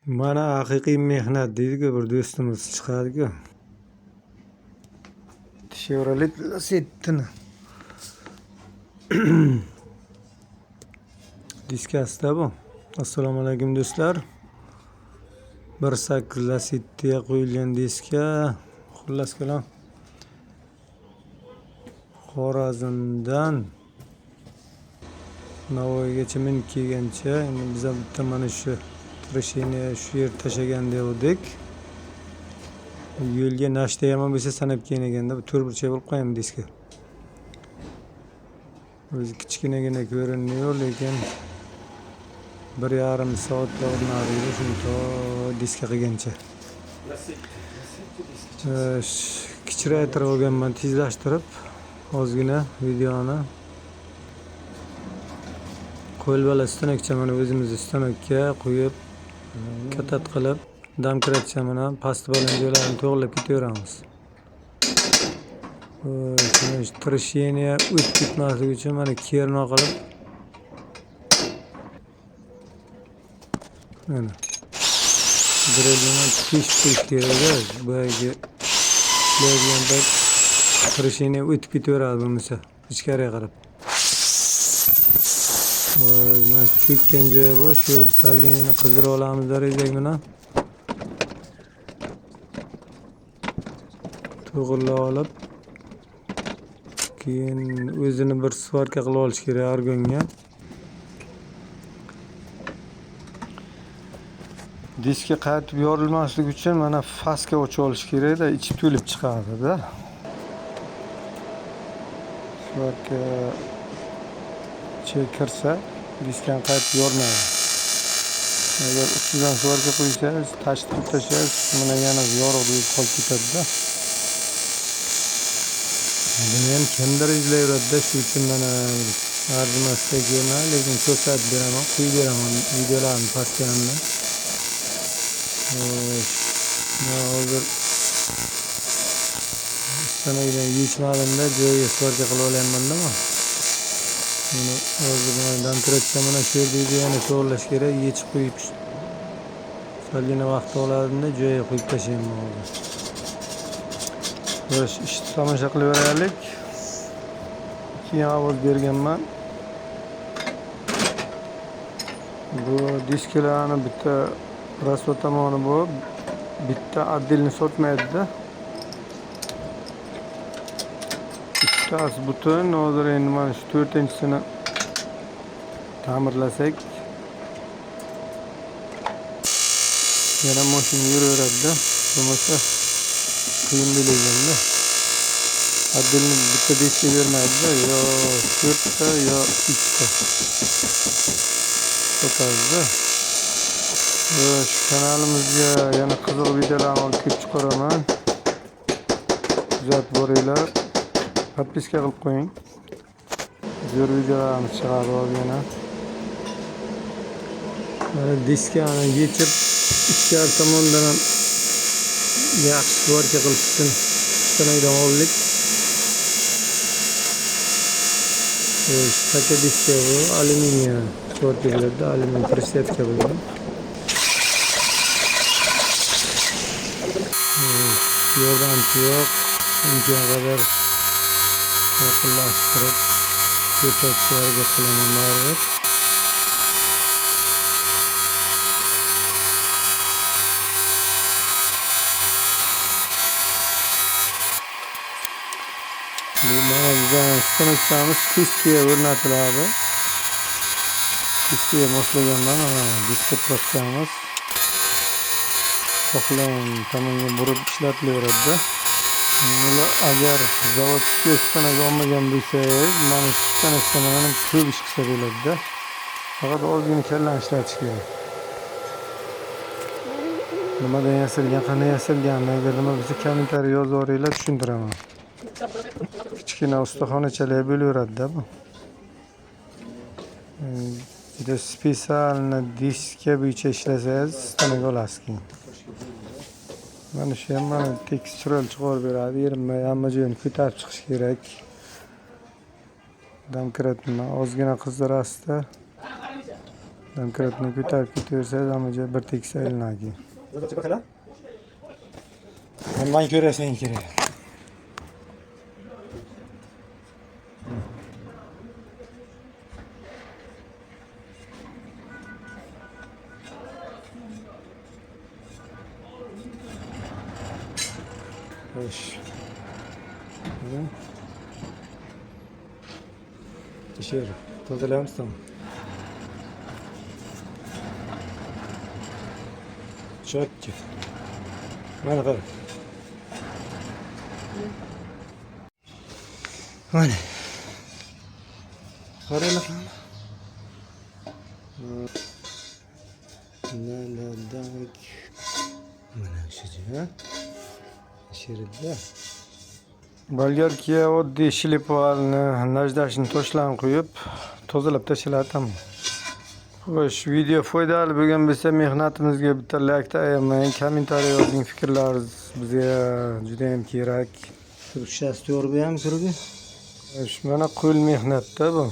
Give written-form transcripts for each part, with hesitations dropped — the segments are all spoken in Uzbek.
Mana haqiqiy mehnat deydi-ku, bir do'stimiz chiqadi-ku. Chevrolet Lacetti'ni diskasida bu. Assalomu alaykum do'stlar. 1.8 Lacetti'ga qo'yilgan diska. Xullas kalom. Xorazmdan Navoiygacha minib kelgancha, endi biz bitta mana shu trashini shu yer tashagan devdik. Yo'lga nashta ham bo'lsa sanab keyin eganda bu to'rtburchak bo'lib qo'yam diska. O'zi kichkinagina ko'riniyor, lekin 1,5 soatga urinadi shuni to diska qilgancha. Kichraytirib olganman, tezlashtirib ozgina videoni. Qo'l bola stanokcha mana o'zimizni stanokka qo'yib katat qilib damkratcha mana past bo'lgan joylarini to'g'rilab ketaveramiz. Trasheniya o'tib ketmasligi uchun mana kerno qilib mana drelni teshib qo'yish kerak. Boyagi ishlayotganda trasheniya o'tib ketaveradi bo'lmasa ichkariga qarab. Mana cho'kkan joyi bor, shu yerda salgina qizdirib olamiz darajak bilan. To'g'rilab olib, keyin o'zini bir svarka qilib olish kerak argonga. Diska qaytib yorilmasligi uchun mana faska ochib olish kerak-da, ichi to'lib chiqadi-da. Svarka kirsa diskani qaytib yormaydi. Agar ustidan svarka qo'ysangiz, tashib tashlasangiz, mana yana yorug' bo'lib qolib ketadi-da. Buni ham kimdir izlayveradi-da, shu uchun mana arzimasdan ko'rma, lekin ko'rsatib beraman, qo'yib beraman videolarni pastga. Hozir stanoydan yechmadimda, joyiga svarka qilib olyapman-da. Buni hozir mana damkratcha mana shu yerda yana to'g'rilash kerak, yechib qo'yib salgina vaqt oladida joyiga qo'yib tashlayman hozir. Ishni tomosha qilaveraylik. Keyin ovoz berganman. Bu diskalarni bitta rasvo tomoni bor, bitta отдельно sotmaydi-da. Ikkitasi butun. Hozir endi mana shu 4-sini ta'mirlasak yana mashina yuraveradi-da. Bo'lmasa qiyin bo'ladi-da. Отдельно bitta diska bermaydi-da, yo 4ta yo 2ta sotadi-da. Shu kanalimizga yana qiziq videolarni olib kelib chiqaraman. Kuzatib boringlar. Podpiska qilib qo'ying. Zo'r videolarni chiqarib olgana. Mana diskani yechib ichkari tomondan ham yaxshi svarka qilib stanoydan oldik. Taka diska bu alyuminiy svarka bo'ladi, alyuminiy prishletka bo'ladi. Yordamchi yo'q, imkon qadar yaqinlashtirib ko'rsatishga harakat qilaman baribir. Bu mana bizning stanokchamiz diskaga o'rnatiladi. Diskaga moslaganman, mana diska proqchamiz xohlagan tomonga burib ishlatilaveradi-da. Agar zavodga stanak olmagan bo'lsangiz, mana shu stanokda mana ko'p ish qilsa bo'ladi-da. Faqat ozgina kallani ishlatish kerak. Nimadan yasalgan, qanday yasalganini agar nima bo'lsa kommentariy yozib yuboringlar, tushuntiraman. Kichkina ustaxonachalar bo'laveradi-da bu. Juda spesialni diska bo'yicha ishlasangiz, stanak olasiz keyin. Mana shu ham mana teksturali chiqarib beradi. Erinmay hamma joyini ko'tarib chiqish kerak. Damkratni ozgina qizdirasizda. Domkratni ko'tarib ketaversangiz, amaja bir tekis aylanadi. Zaten bakala. Hammaning ko'rasang kerak. Xo'sh. Teşekkür. Tozalar mısın? Çok iyi. Merhaba. Hani? Karayla kan. Naladak. Mana shu ha? Şerida. Bolgarkiya oddiy shlipovalni najdashini toshlarni qo'yib tozalab tashladi ham. Xo'sh, video foydali bo'lgan bo'lsa mehnatimizga bitta like ayamang, kommentariy yozing, fikrlaringiz bizga juda ham kerak. Turkchasi to'g'ri ham turgi. Xo'sh, mana qo'l mehnatda bu.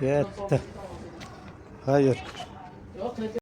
Yetti. Hayır.